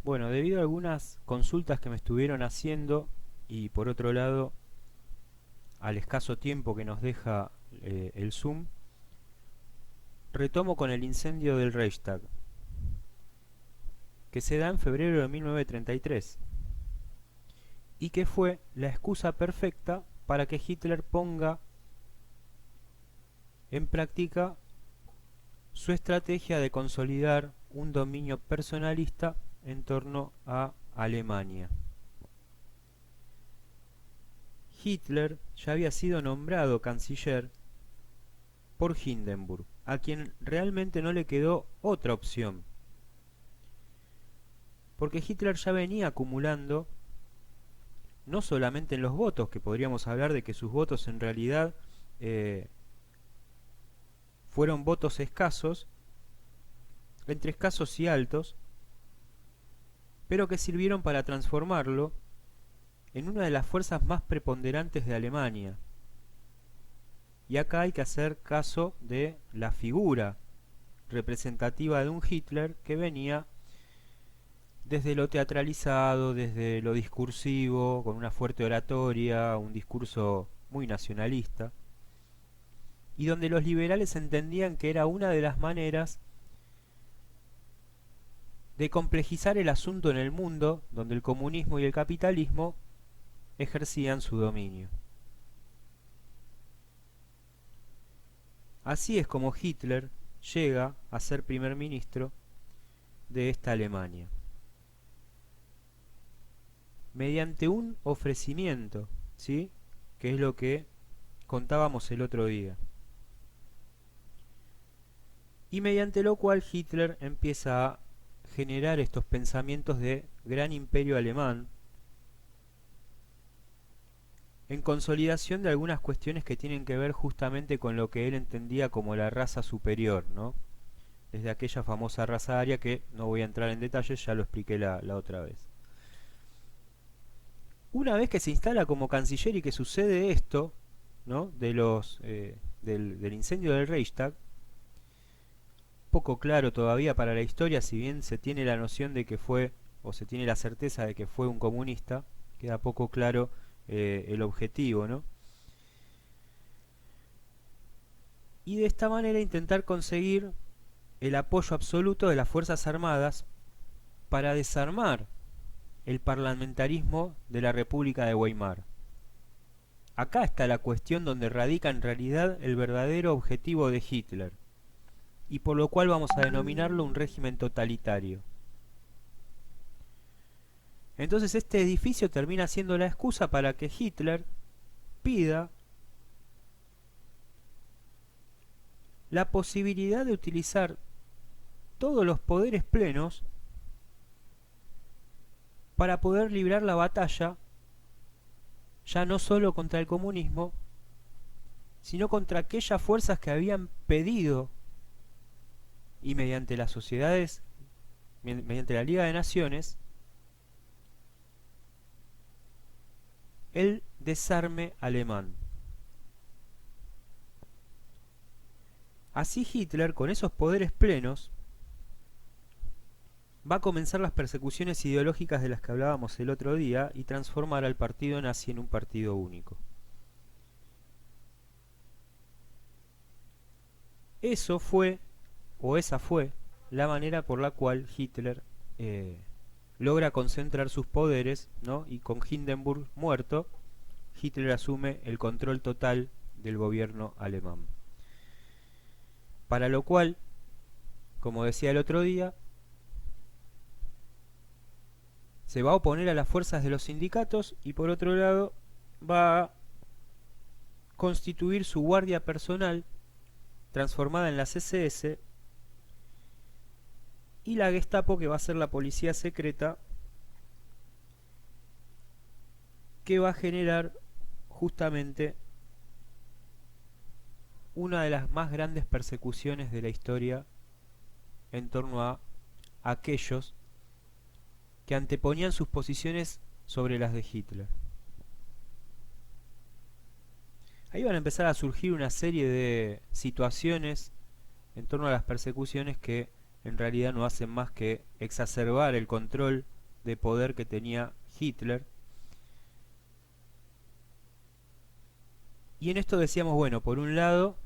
Bueno, debido a algunas consultas que me estuvieron haciendo y por otro lado al escaso tiempo que nos deja el Zoom, retomo con el incendio del Reichstag, que se da en febrero de 1933 y que fue la excusa perfecta para que Hitler ponga en práctica su estrategia de consolidar un dominio personalista en torno a Alemania. Hitler ya había sido nombrado canciller por Hindenburg, a quien realmente no le quedó otra opción, porque Hitler ya venía acumulando no solamente en los votos, que podríamos hablar de que sus votos en realidad eh, fueron votos escasos, entre escasos y altos, pero que sirvieron para transformarlo en una de las fuerzas más preponderantes de Alemania. Y acá hay que hacer caso de la figura representativa de un Hitler que venía desde lo teatralizado, desde lo discursivo, con una fuerte oratoria, un discurso muy nacionalista, y donde los liberales entendían que era una de las maneras de complejizar el asunto en el mundo donde el comunismo y el capitalismo ejercían su dominio. Así es como Hitler llega a ser primer ministro de esta Alemania, mediante un ofrecimiento, ¿sí? Que es lo que contábamos el otro día. Y mediante lo cual Hitler empieza a generar estos pensamientos de gran imperio alemán, en consolidación de algunas cuestiones que tienen que ver justamente con lo que él entendía como la raza superior, ¿no? Desde aquella famosa raza aria que no voy a entrar en detalles, ya lo expliqué la otra vez. Una vez que se instala como canciller y que sucede esto, ¿no? Del incendio del Reichstag, poco claro todavía para la historia, si bien se tiene la noción de que fue, o se tiene la certeza de que fue un comunista, queda poco claro el objetivo, ¿no? Y de esta manera intentar conseguir el apoyo absoluto de las Fuerzas Armadas para desarmar el parlamentarismo de la República de Weimar. Acá está la cuestión donde radica en realidad el verdadero objetivo de Hitler, y por lo cual vamos a denominarlo un régimen totalitario. Entonces este edificio termina siendo la excusa para que Hitler pida la posibilidad de utilizar todos los poderes plenos para poder librar la batalla ya no solo contra el comunismo, sino contra aquellas fuerzas que habían pedido y mediante las sociedades, mediante la Liga de Naciones, el desarme alemán. Así Hitler, con esos poderes plenos, va a comenzar las persecuciones ideológicas de las que hablábamos el otro día y transformar al partido nazi en un partido único. Eso fue, o esa fue, la manera por la cual Hitler logra concentrar sus poderes, ¿no? Y con Hindenburg muerto, Hitler asume el control total del gobierno alemán. Para lo cual, como decía el otro día, se va a oponer a las fuerzas de los sindicatos y por otro lado va a constituir su guardia personal transformada en las SS y la Gestapo, que va a ser la policía secreta que va a generar justamente una de las más grandes persecuciones de la historia en torno a aquellos que anteponían sus posiciones sobre las de Hitler. Ahí van a empezar a surgir una serie de situaciones en torno a las persecuciones que en realidad no hacen más que exacerbar el control de poder que tenía Hitler. Y en esto decíamos, bueno, por un lado,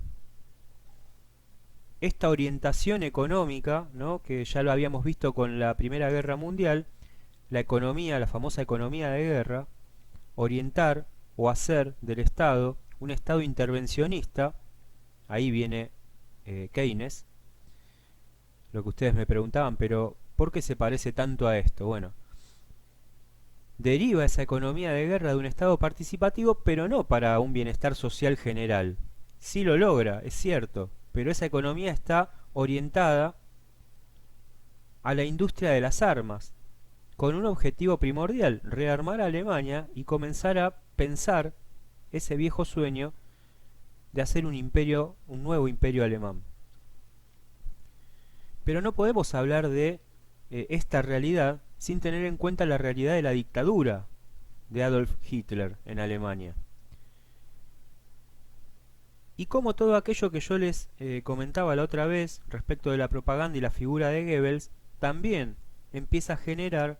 esta orientación económica, ¿no?, que ya lo habíamos visto con la Primera Guerra Mundial, la economía, la famosa economía de guerra, orientar o hacer del Estado un Estado intervencionista. Ahí viene Keynes, lo que ustedes me preguntaban, pero ¿por qué se parece tanto a esto? Bueno, deriva esa economía de guerra de un Estado participativo, pero no para un bienestar social general. Sí lo logra, es cierto, pero esa economía está orientada a la industria de las armas, con un objetivo primordial: rearmar a Alemania y comenzar a pensar ese viejo sueño de hacer un imperio, un nuevo imperio alemán. Pero no podemos hablar de esta realidad sin tener en cuenta la realidad de la dictadura de Adolf Hitler en Alemania. Y como todo aquello que yo les comentaba la otra vez respecto de la propaganda y la figura de Goebbels, también empieza a generar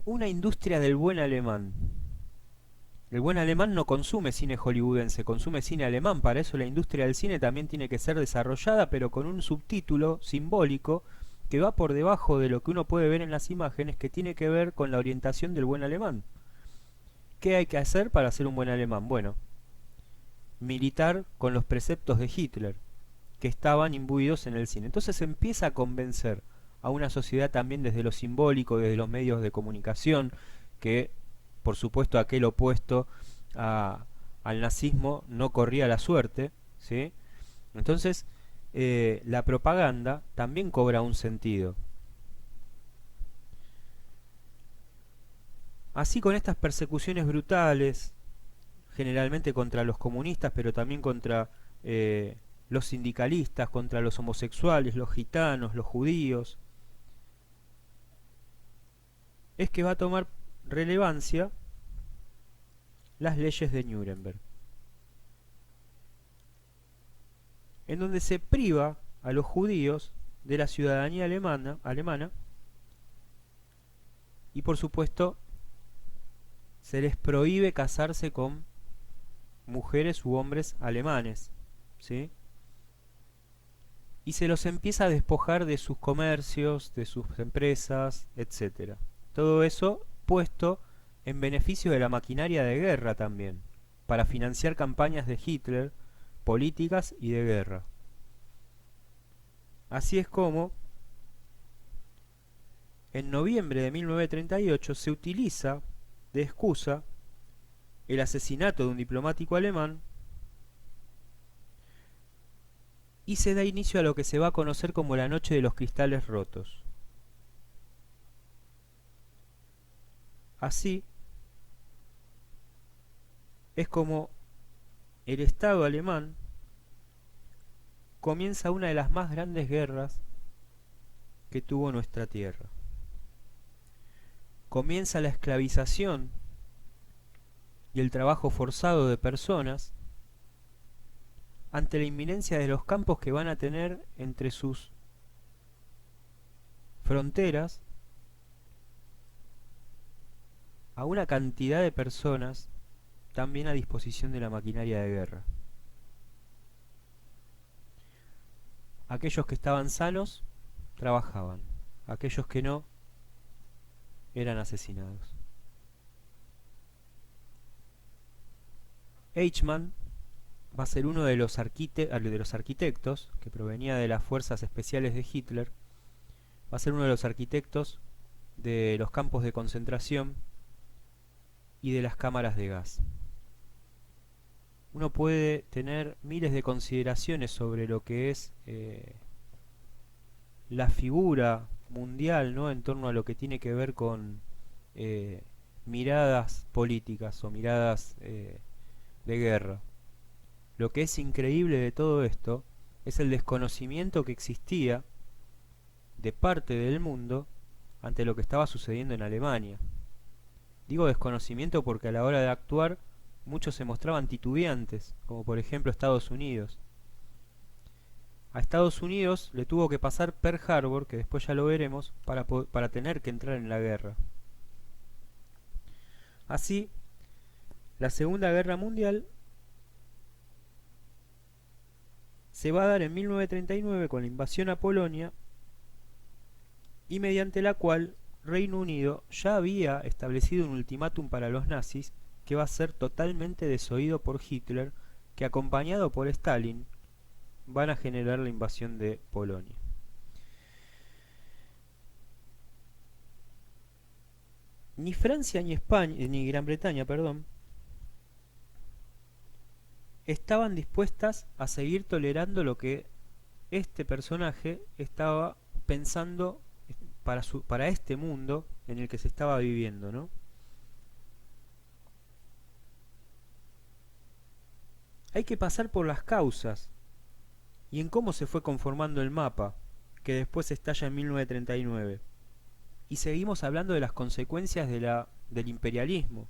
una industria del buen alemán. El buen alemán no consume cine hollywoodense, consume cine alemán. Para eso la industria del cine también tiene que ser desarrollada, pero con un subtítulo simbólico que va por debajo de lo que uno puede ver en las imágenes, que tiene que ver con la orientación del buen alemán. ¿Qué hay que hacer para ser un buen alemán? Bueno, militar con los preceptos de Hitler, que estaban imbuidos en el cine. Entonces empieza a convencer a una sociedad también desde lo simbólico, desde los medios de comunicación, que por supuesto aquel opuesto al nazismo no corría la suerte, ¿sí? Entonces la propaganda también cobra un sentido. Así, con estas persecuciones brutales, generalmente contra los comunistas, pero también contra los sindicalistas, contra los homosexuales, los gitanos, los judíos, es que va a tomar relevancia las leyes de Nuremberg, en donde se priva a los judíos de la ciudadanía alemana y por supuesto se les prohíbe casarse con mujeres u hombres alemanes, ¿sí? Y se los empieza a despojar de sus comercios, de sus empresas, etcétera. Todo eso puesto en beneficio de la maquinaria de guerra también, para financiar campañas de Hitler, políticas y de guerra. Así es como en noviembre de 1938 se utiliza de excusa el asesinato de un diplomático alemán y se da inicio a lo que se va a conocer como la Noche de los Cristales Rotos. Así es como el Estado alemán comienza una de las más grandes guerras que tuvo nuestra tierra. Comienza la esclavización y el trabajo forzado de personas ante la inminencia de los campos que van a tener entre sus fronteras a una cantidad de personas también a disposición de la maquinaria de guerra. Aquellos que estaban sanos trabajaban, aquellos que no eran asesinados. Eichmann va a ser uno de los arquitectos que provenía de las fuerzas especiales de Hitler, va a ser uno de los arquitectos de los campos de concentración y de las cámaras de gas. Uno puede tener miles de consideraciones sobre lo que es la figura mundial, ¿no?, en torno a lo que tiene que ver con miradas políticas o miradas de guerra. Lo que es increíble de todo esto es el desconocimiento que existía de parte del mundo ante lo que estaba sucediendo en Alemania. Digo desconocimiento porque a la hora de actuar muchos se mostraban titubeantes, como por ejemplo Estados Unidos. a Estados Unidos le tuvo que pasar Pearl Harbor, que después ya lo veremos, para tener que entrar en la guerra. Así, la Segunda Guerra Mundial se va a dar en 1939 con la invasión a Polonia, y mediante la cual Reino Unido ya había establecido un ultimátum para los nazis que va a ser totalmente desoído por Hitler, que acompañado por Stalin van a generar la invasión de Polonia. Ni Francia ni España, ni Gran Bretaña, perdón, estaban dispuestas a seguir tolerando lo que este personaje estaba pensando para este mundo en el que se estaba viviendo, ¿no? Hay que pasar por las causas y en cómo se fue conformando el mapa, que después estalla en 1939. Y seguimos hablando de las consecuencias del imperialismo.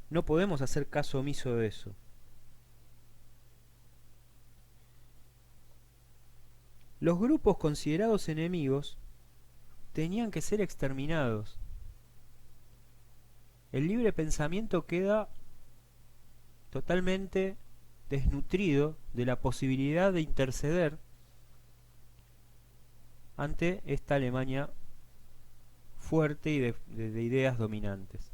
No podemos hacer caso omiso de eso. Los grupos considerados enemigos tenían que ser exterminados. El libre pensamiento queda totalmente desnutrido de la posibilidad de interceder ante esta Alemania fuerte y de ideas dominantes.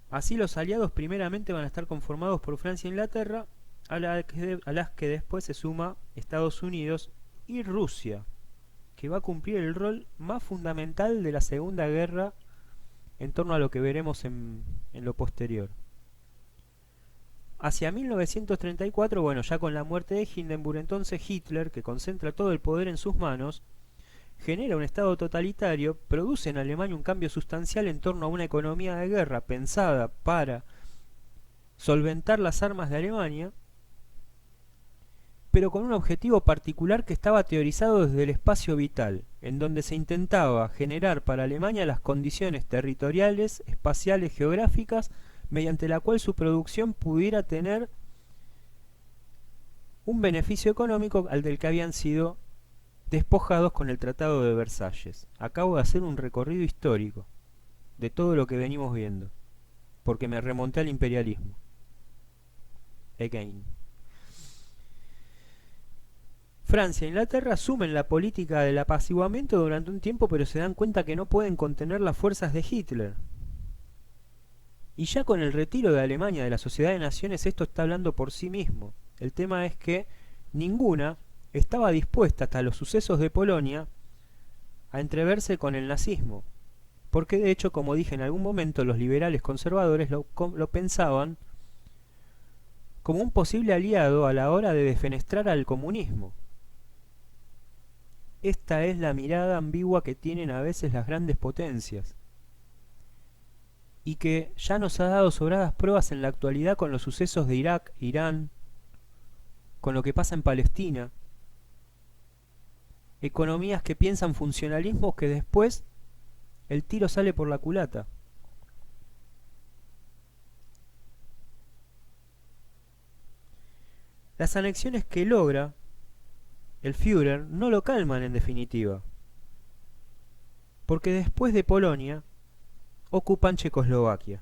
Así los aliados primeramente van a estar conformados por Francia e Inglaterra, a las que después se suma Estados Unidos y Rusia, que va a cumplir el rol más fundamental de la Segunda Guerra en torno a lo que veremos en lo posterior. Hacia 1934, bueno, ya con la muerte de Hindenburg, entonces Hitler, que concentra todo el poder en sus manos, genera un estado totalitario, produce en Alemania un cambio sustancial en torno a una economía de guerra pensada para solventar las armas de Alemania, pero con un objetivo particular que estaba teorizado desde el espacio vital, en donde se intentaba generar para Alemania las condiciones territoriales, espaciales, geográficas, mediante la cual su producción pudiera tener un beneficio económico al del que habían sido despojados con el Tratado de Versalles. Acabo de hacer un recorrido histórico de todo lo que venimos viendo, porque me remonté al imperialismo. Again. Francia e Inglaterra asumen la política del apaciguamiento durante un tiempo, pero se dan cuenta que no pueden contener las fuerzas de Hitler. Y ya con el retiro de Alemania de la Sociedad de Naciones, esto está hablando por sí mismo. El tema es que ninguna estaba dispuesta, hasta los sucesos de Polonia, a entreverse con el nazismo. Porque de hecho, como dije en algún momento, los liberales conservadores lo pensaban como un posible aliado a la hora de defenestrar al comunismo. Esta es la mirada ambigua que tienen a veces las grandes potencias, y que ya nos ha dado sobradas pruebas en la actualidad con los sucesos de Irak, Irán, con lo que pasa en Palestina. Economías que piensan funcionalismo que después el tiro sale por la culata. Las anexiones que logra el Führer no lo calman en definitiva, porque después de Polonia ocupan Checoslovaquia.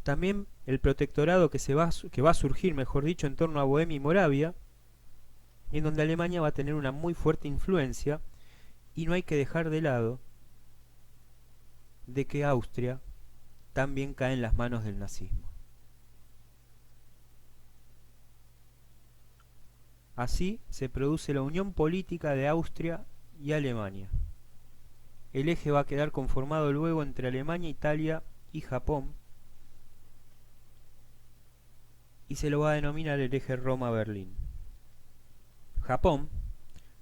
También el protectorado que va a surgir, mejor dicho, en torno a Bohemia y Moravia, en donde Alemania va a tener una muy fuerte influencia, y no hay que dejar de lado de que Austria también cae en las manos del nazismo. Así se produce la unión política de Austria y Alemania. El eje va a quedar conformado luego entre Alemania, Italia y Japón, y se lo va a denominar el eje Roma-Berlín. Japón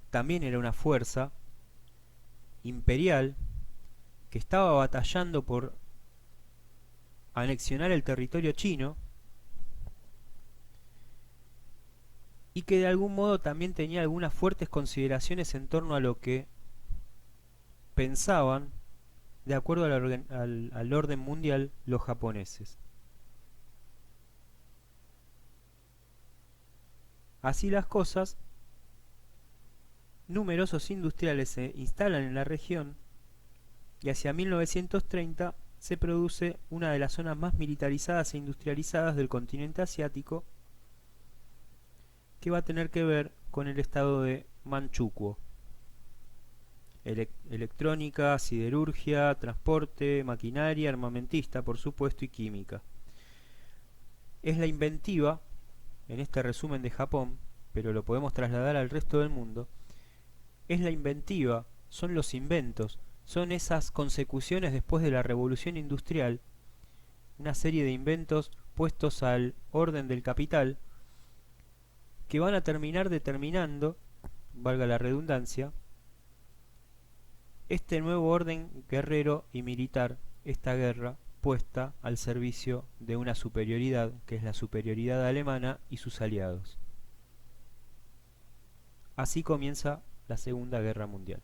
también era una fuerza imperial que estaba batallando por anexionar el territorio chino, y que de algún modo también tenía algunas fuertes consideraciones en torno a lo que pensaban de acuerdo al orden mundial, los japoneses. Así las cosas, numerosos industriales se instalan en la región y hacia 1930 se produce una de las zonas más militarizadas e industrializadas del continente asiático, que va a tener que ver con el estado de Manchukuo. Electrónica, siderurgia, transporte, maquinaria, armamentista, por supuesto, y química. Es la inventiva, en este resumen de Japón, pero lo podemos trasladar al resto del mundo, es la inventiva, son los inventos, son esas consecuciones después de la revolución industrial, una serie de inventos puestos al orden del capital, que van a terminar determinando, valga la redundancia, este nuevo orden guerrero y militar, esta guerra puesta al servicio de una superioridad, que es la superioridad alemana y sus aliados. Así comienza la Segunda Guerra Mundial.